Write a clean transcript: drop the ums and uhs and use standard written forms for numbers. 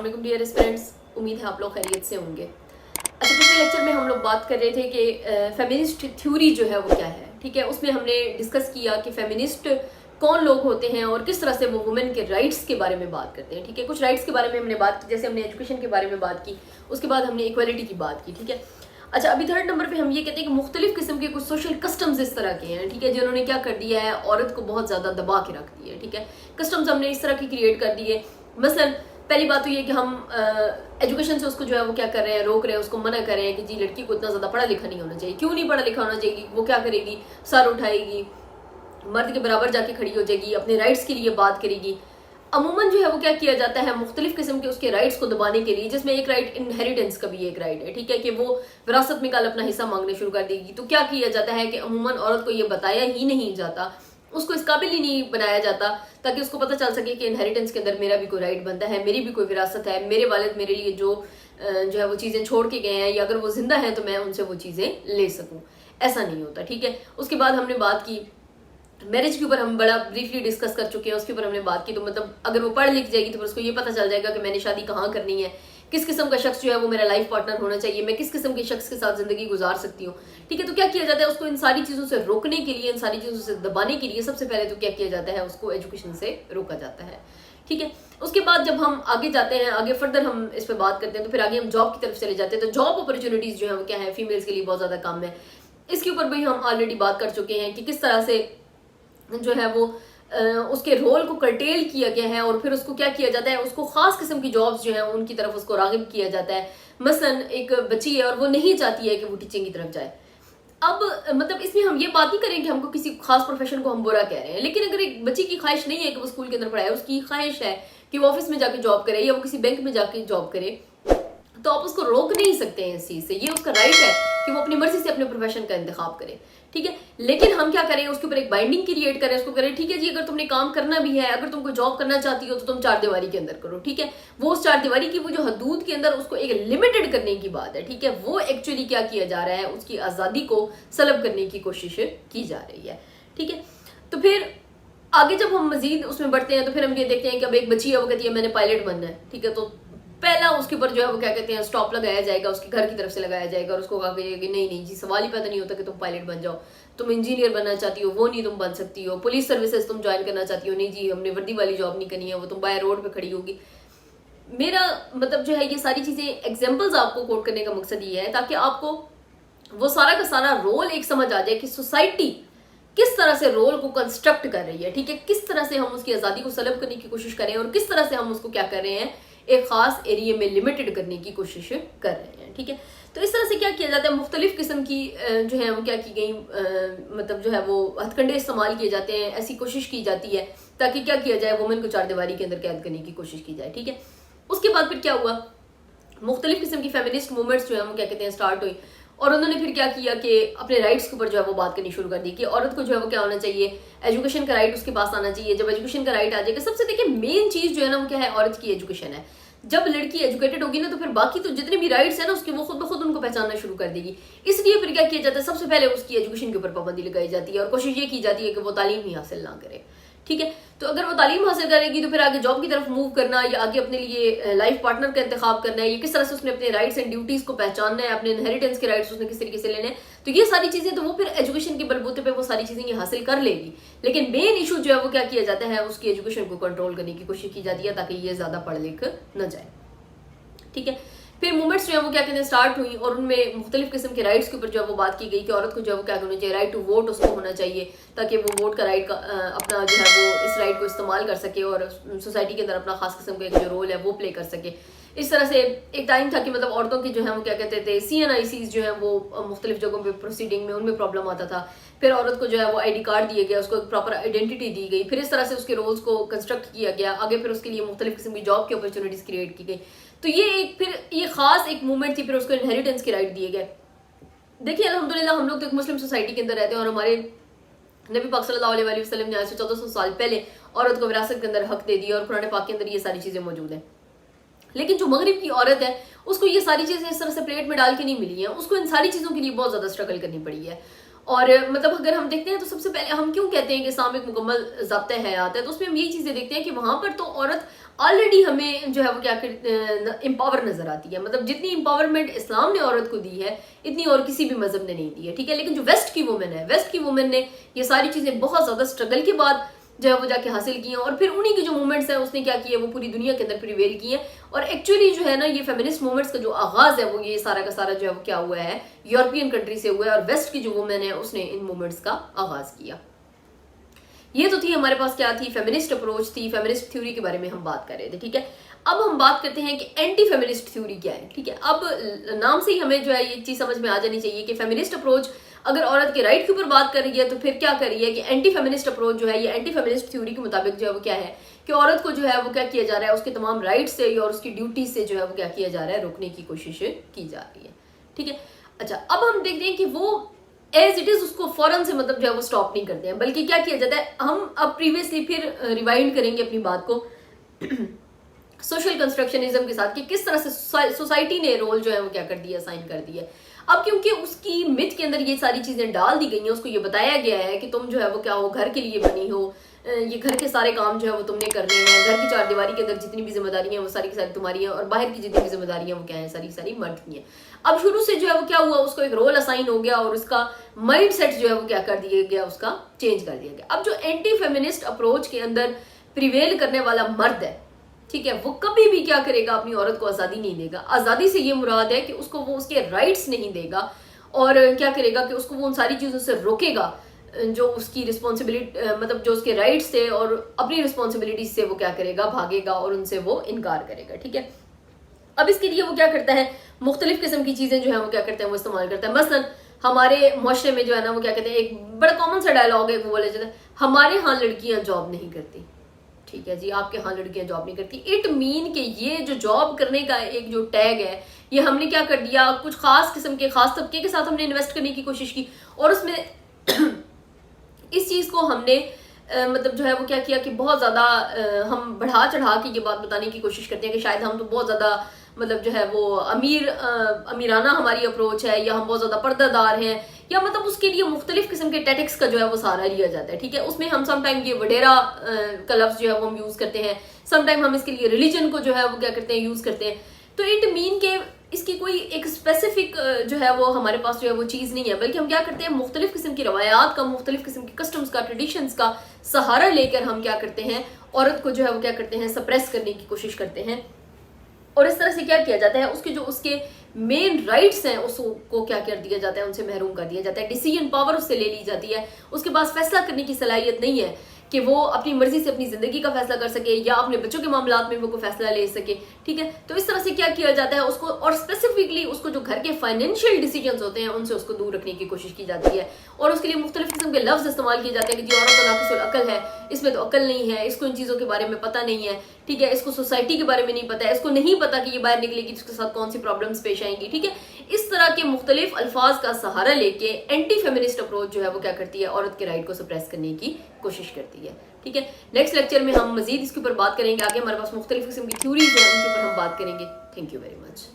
वालेकुम dear friends, उम्मीद है आप लोग खैरियत से होंगे। अच्छा, पिछले लेक्चर में हम लोग बात कर रहे थे कि फेमिनिस्ट थ्योरी जो है वो क्या है। ठीक है, उसमें हमने डिस्कस किया कि फेमिनिस्ट कौन लोग होते हैं और किस तरह से वो वुमेन के राइट्स के बारे में बात करते हैं। ठीक है, कुछ राइट्स के बारे में हमने बात की, जैसे हमने एजुकेशन के बारे में बात की, उसके बाद हमने इक्वालिटी की बात की। ठीक है, अच्छा अभी थर्ड नंबर पे हम ये कहते हैं कि मुख्तलिफ किस्म के कुछ सोशल कस्टम्स इस तरह के हैं। ठीक है, जिन्होंने क्या कर दिया है, औरत को बहुत ज्यादा दबा के रख दिया है। ठीक है, कस्टम्स हमने इस तरह की क्रिएट कर दिए। मसलन पहली बात तो ये कि हम एजुकेशन से उसको जो है वो क्या कर रहे हैं, रोक रहे हैं, उसको मना कर रहे हैं कि जी लड़की को इतना ज्यादा पढ़ा लिखा नहीं होना चाहिए। क्यों नहीं पढ़ा लिखा होना चाहिए? वो क्या करेगी, सर उठाएगी, मर्द के बराबर जाके खड़ी हो जाएगी, अपने राइट्स के लिए बात करेगी। अमूमन जो है वो क्या किया जाता है, मुख्तलिफ किस्म के उसके राइट्स को दबाने के लिए, जिसमें एक राइट इनहेरिटेंस का भी एक राइट है। ठीक है, कि वो विरासत में कल अपना हिस्सा मांगना शुरू कर देगी। तो क्या किया जाता है कि अमूमन औरत को ये बताया ही नहीं जाता, उसको इस काबिल ही नहीं बनाया जाता ताकि उसको पता चल सके कि इनहेरिटेंस के अंदर मेरा भी कोई राइट बनता है, मेरी भी कोई विरासत है, मेरे वालिद मेरे लिए जो है वो चीज़ें छोड़ के गए हैं, या अगर वो जिंदा है तो मैं उनसे वो चीज़ें ले सकूं। ऐसा नहीं होता। ठीक है, उसके बाद हमने बात की मैरिज के ऊपर, हम बड़ा ब्रीफली डिस्कस कर चुके हैं, उसके ऊपर हमने बात की। तो मतलब अगर वो पढ़ लिख जाएगी तो फिर उसको ये पता चल जाएगा कि मैंने शादी कहाँ करनी है, किस किस्म का शख्स जो है वो मेरा लाइफ पार्टनर होना चाहिए, मैं किस किस्म के शख्स के साथ जिंदगी गुजार सकती हूँ। ठीक है, तो क्या किया जाता है, उसको इन सारी चीज़ों से रोकने के लिए, इन सारी चीज़ों से दबाने के लिए सबसे पहले तो क्या किया जाता है, उसको एजुकेशन से रोका जाता है। ठीक है, उसके बाद जब हम आगे जाते हैं, आगे फर्दर हम इस पर बात करते हैं, तो फिर आगे हम जॉब की तरफ चले जाते हैं। तो जॉब अपॉर्चुनिटीज जो है वो क्या है, फीमेल्स के लिए बहुत ज़्यादा कम है। इसके ऊपर भी हम ऑलरेडी बात कर चुके हैं कि किस तरह से जो है वो उसके रोल को कर्टेल किया गया है, और फिर उसको क्या किया जाता है, उसको खास किस्म की जॉब्स जो है उनकी तरफ उसको रागिब किया जाता है। मसलन एक बच्ची है और वो नहीं चाहती है कि वो टीचिंग की तरफ जाए। अब मतलब इसमें हम ये बात नहीं करें कि हमको किसी खास प्रोफेशन को हम बुरा कह रहे हैं, लेकिन अगर एक बच्ची की ख्वाहिश नहीं है कि वो स्कूल के अंदर पढ़ाए, उसकी ख्वाहिश है कि वो ऑफिस में जाके जॉब करे या वो किसी बैंक में जाके जॉब करे, तो आप उसको रोक नहीं सकते हैं इस चीज से। ये उसका राइट है कि वो अपनी मर्जी से अपने प्रोफेशन का इंतखाब करे। ठीक है, लेकिन हम क्या करें, उसके ऊपर एक बाइंडिंग क्रिएट करें, उसको करें ठीक है जी, अगर तुमने काम करना भी है, अगर तुम कोई जॉब करना चाहती हो तो तुम चार दीवारी के अंदर करो। ठीक है, वो उस चार दीवारी की वो जो हदूद के अंदर उसको एक लिमिटेड करने की बात है। ठीक है, वो एक्चुअली क्या किया जा रहा है, उसकी आजादी को सलब करने की कोशिश की जा रही है। ठीक है, तो फिर आगे जब हम मजीद उसमें बढ़ते हैं तो फिर हम ये देखते हैं कि अब एक बच्ची है, वो कहती है मैंने पायलट बनना है। ठीक है, तो पहला उसके ऊपर जो है वो क्या कहते हैं, स्टॉप लगाया जाएगा, उसके घर की तरफ से लगाया जाएगा, और उसको कहा कि नहीं नहीं जी, सवाल ही पैदा नहीं होता कि तुम पायलट बन जाओ, तुम इंजीनियर बनना चाहती हो वो नहीं तुम बन सकती हो, पुलिस सर्विसेज तुम ज्वाइन करना चाहती हो, नहीं जी हमने वर्दी वाली जॉब नहीं करनी है, वो तुम बाय रोड पे खड़ी होगी। मेरा मतलब जो है ये सारी चीजें एग्जाम्पल्स आपको कोट करने का मकसद ये है ताकि आपको वो सारा का सारा रोल एक समझ आ जाए कि सोसाइटी किस तरह से रोल को कंस्ट्रक्ट कर रही है। ठीक है, किस तरह से हम उसकी आजादी को सलब करने की कोशिश करें और किस तरह से हम उसको क्या कर रहे हैं, एक खास एरिया में लिमिटेड करने की कोशिश कर रहे हैं। ठीक है, तो इस तरह से क्या किया जाता है, मुख्तलिफ किस्म की जो है वो क्या की गई, मतलब जो है वो हथकंडे इस्तेमाल किए जाते हैं, ऐसी कोशिश की जाती है ताकि क्या किया जाए, वुमेन को चार दीवारी के अंदर कैद करने की कोशिश की जाए। ठीक है, उसके बाद फिर क्या हुआ, मुख्तलिफ किस्म की फेमिनिस्ट मूवमेंट्स जो है वो क्या कहते हैं स्टार्ट हुई, और उन्होंने फिर क्या किया कि अपने राइट्स के ऊपर जो है वो बात करनी शुरू कर दी कि औरत को जो है वो क्या होना चाहिए, एजुकेशन का राइट उसके पास आना चाहिए। जब एजुकेशन का राइट आ जाएगा, सबसे देखिए मेन चीज जो है ना वो क्या है, औरत की एजुकेशन है। जब लड़की एजुकेटेड होगी ना तो फिर बाकी तो जितने भी राइट्स है ना उसके वो खुद ब खुद उनको पहचानना शुरू कर देगी। इसलिए फिर क्या किया जाता है, सबसे पहले उसकी एजुकेशन के ऊपर पाबंदी लगाई जाती है और कोशिश ये की जाती है कि वो तालीम ही हासिल ना करे। ठीक है, तो अगर वो तालीम हासिल करेगी तो फिर आगे जॉब की तरफ मूव करना या आगे अपने लिए लाइफ पार्टनर का इंतखाब करना है, ये किस तरह से उसने अपने राइट्स एंड ड्यूटीज को पहचानना है, अपने इनहेरिटेंस के राइट्स उसने किस तरीके से लेने हैं, तो ये सारी चीजें तो वो फिर एजुकेशन के बलबूते पे वो सारी चीजें ये हासिल कर लेगी। लेकिन मेन इशू जो है वो क्या किया जाता है, उसकी एजुकेशन को कंट्रोल करने की कोशिश की जाती है ताकि ये ज्यादा पढ़ लिख न जाए। ठीक है, फिर मूवमेंट्स जो है वो क्या कहते हैं स्टार्ट हुई, और उनमें मुख्तलिफ किस्म के राइट्स के ऊपर जो है वो बात की गई कि औरत को जो है वो क्या होना चाहिए, राइट टू वोट उसको होना चाहिए ताकि वो वोट का राइट का अपना जो है वो इस राइट को इस्तेमाल कर सके और सोसाइटी के अंदर अपना खास किस्म का एक जो रोल है वो प्ले कर सके। इस तरह से एक टाइम था कि मतलब औरतों की जो है वो क्या कहते थे, CNICs जो है वो मुख्तलिफ जगहों पे प्रोसीडिंग में उनमें प्रॉब्लम आता था। फिर औरत को जो है वो ID कार्ड दिया गया, उसको एक प्रॉपर आइडेंटिटी दी गई, फिर इस तरह से उसके रोल्स को कंस्ट्रक्ट किया गया, आगे फिर उसके लिए मुख्तलिफ किस्म की जॉब की अपॉर्चुनिटीज क्रिएट की गई। तो ये एक फिर ये खास एक मूवमेंट थी, फिर उसको इनहेरिटेंस के राइट दिए गए। देखिए अल्हम्दुलिल्लाह हम लोग तो एक मुस्लिम सोसाइटी के अंदर रहते हैं और हमारे नबी पाक सल्लल्लाहु अलैहि वसल्लम ने आज से 1400 साल पहले औरत को विरासत के अंदर हक दे दिया और कुरान पाक के अंदर ये सारी चीजें मौजूद हैं। लेकिन जो मगरिब की औरत है उसको ये सारी चीजें इस तरह से प्लेट में डाल के नहीं मिली है, उसको इन सारी चीजों के लिए बहुत ज्यादा स्ट्रगल करनी पड़ी है। और मतलब अगर हम देखते हैं तो सबसे पहले हम क्यों कहते हैं कि इस्लाम एक मुकम्मल ज़ाब्ता हयात है, तो उसमें हम यही चीज़ें देखते हैं कि वहाँ पर तो औरत ऑलरेडी हमें जो है वो क्या एम्पावर नजर आती है। मतलब जितनी एम्पावरमेंट इस्लाम ने औरत को दी है इतनी और किसी भी मजहब ने नहीं दी है, ठीक है। लेकिन जो वेस्ट की वुमेन है, वेस्ट की वुमेन ने ये सारी चीज़ें बहुत ज़्यादा स्ट्रगल के बाद जो है वो जाके हासिल की हैं, और फिर उन्हीं की जो मूवमेंट्स हैं उसने क्या किया, वो पूरी दुनिया के अंदर प्रिवेल की हैं। और एक्चुअली जो है ना ये फेमिनिस्ट मूवमेंट्स का जो आगाज है वो ये सारा का सारा जो है वो क्या हुआ है, यूरोपियन कंट्री से हुआ है, और वेस्ट की जो वुमेन है उसने इन मूवमेंट्स का आगाज किया। ये तो थी हमारे पास क्या थी, फेमिनिस्ट अप्रोच थी, फेमिनिस्ट थ्योरी के बारे में हम बात कर रहे थे, ठीक है। अब हम बात करते हैं कि एंटी फेमिनिस्ट थ्योरी क्या है, ठीक है। अब नाम से ही हमें जो है ये चीज समझ में आ जानी चाहिए कि फेमिनिस्ट अप्रोच अगर औरत के राइट के ऊपर बात कर रही है तो फिर क्या कर रही है कि एंटी फेमिनिस्ट अप्रोच जो है ये एंटी फेमिनिस्ट थ्योरी के मुताबिक जो है वो क्या है कि औरत को जो है वो क्या किया जा रहा है, उसके तमाम राइट से और उसकी ड्यूटी से जो है वो क्या किया जा रहा है, रोकने की कोशिश की जा रही है, ठीक है। अच्छा, अब हम देखते हैं कि वो एज इट इज उसको फौरन से मतलब जो है वो स्टॉप नहीं करते हैं, बल्कि क्या किया जाता है, हम अब प्रीवियसली फिर रिवाइंड करेंगे अपनी बात को सोशल कंस्ट्रक्शनिज्म के साथ कि किस तरह से सोसाइटी ने रोल जो है वो क्या कर दिया, साइन कर दिया। अब क्योंकि उसकी मिथ के अंदर ये सारी चीजें डाल दी गई हैं, उसको ये बताया गया है कि तुम जो है वो क्या हो, घर के लिए बनी हो, ये घर के सारे काम जो है वो तुमने करने हैं, घर की चार दीवारी के अंदर जितनी भी जिम्मेदारियां हैं वो सारी की सारी तुम्हारी हैं, और बाहर की जितनी भी जिम्मेदारियां वो क्या है, सारी सारी मर्द की हैं। अब शुरू से जो है वो क्या हुआ, उसको एक रोल असाइन हो गया और उसका माइंड सेट जो है वो क्या कर दिया गया, उसका चेंज कर दिया गया। अब जो एंटी फेमिनिस्ट अप्रोच के अंदर प्रिवेल करने वाला मर्द है, ठीक है, वो कभी भी क्या करेगा, अपनी औरत को आजादी नहीं देगा। आजादी से ये मुराद है कि उसको वो उसके राइट्स नहीं देगा, और क्या करेगा कि उसको वो उन सारी चीजों से रोकेगा जो उसकी रिस्पॉन्सिबिलिटी मतलब जो उसके राइट्स थे, और अपनी रिस्पॉन्सिबिलिटी से वो क्या करेगा, भागेगा और उनसे वो इनकार करेगा, ठीक है। अब इसके लिए वो क्या करता है, मुख्तलिफ किस्म की चीजें जो है वो क्या करते हैं, वो इस्तेमाल करता है। मसलन हमारे मुआशरे में जो है ना वो क्या कहते हैं, एक बड़ा कॉमन सा डायलॉग है, वो बोला जाता है हमारे यहाँ लड़कियां जॉब नहीं करती, ठीक है जी, आपके यहाँ लड़कियां जॉब नहीं करती। इट मीन कि ये जो जॉब करने का एक जो टैग है, ये हमने क्या कर दिया, कुछ खास किस्म के खास तबके के साथ हमने इन्वेस्ट करने की कोशिश की, और उसमें इस चीज को हमने मतलब जो है वो क्या किया कि बहुत ज्यादा हम बढ़ा चढ़ा के ये बात बताने की कोशिश करते हैं कि शायद हम तो बहुत ज्यादा मतलब जो है वो अमीराना हमारी अप्रोच है, या हम बहुत ज्यादा पर्दादार हैं, या मतलब उसके लिए मुख्तलिफ किस्म के टैटिक्स का जो है वो सहारा लिया जाता है, ठीक है। उसमें हम समटाइम ये वडेरा का लफ्ज जो है वो हम यूज करते हैं, समटाइम हम इसके लिए रिलीजन को जो है वो क्या करते हैं, यूज करते हैं। तो इट मीन के इसकी कोई एक स्पेसिफिक जो है वो हमारे पास जो है वो चीज नहीं है, बल्कि हम क्या करते हैं, मुख्तलिफ किस्म की रवायात का, मुख्तलिफ किस्म के कस्टम्स का, ट्रेडिशंस का सहारा लेकर हम क्या करते हैं, औरत को जो है वो क्या करते हैं, सप्रेस करने की कोशिश करते हैं। और इस तरह से क्या किया जाता है, उसके जो उसके मेन राइट्स हैं उसको क्या कर दिया जाता है, उनसे महरूम कर दिया जाता है। डिसीजन पावर उससे ले ली जाती है, उसके पास फैसला करने की सलाहियत नहीं है कि वो अपनी मर्जी से अपनी जिंदगी का फैसला कर सके, या अपने बच्चों के मामलात में वो को फैसला ले सके, ठीक है। तो इस तरह से क्या किया जाता है उसको, और स्पेसिफिकली उसको जो घर के फाइनेंशियल डिसीजंस होते हैं उनसे उसको दूर रखने की कोशिश की जाती है, और उसके लिए मुख्तलिफ किस्म के लफ्ज इस्तेमाल किए जाते हैं कि जी औरत तो नाक़िसुल अकल है, इसमें तो अकल नहीं है, इसको इन चीज़ों के बारे में पता नहीं है, ठीक है, इसको सोसाइटी के बारे में नहीं पता है, इसको नहीं पता कि ये बाहर निकलेगी तो उसके साथ कौन सी प्रॉब्लम्स पेश आएंगी, ठीक है। इस तरह के मुख्तलिफ अल्फाज का सहारा लेके एंटी फेमिनिस्ट अप्रोच जो है वो क्या करती है, औरत के राइट को सप्रेस करने की कोशिश करती है, ठीक है। नेक्स्ट लेक्चर में हम मजीद इसके ऊपर बात करेंगे, आगे हमारे पास मुख्तलिफ किस्म की थ्योरीज है, उनके ऊपर हम बात करेंगे। Thank you very much.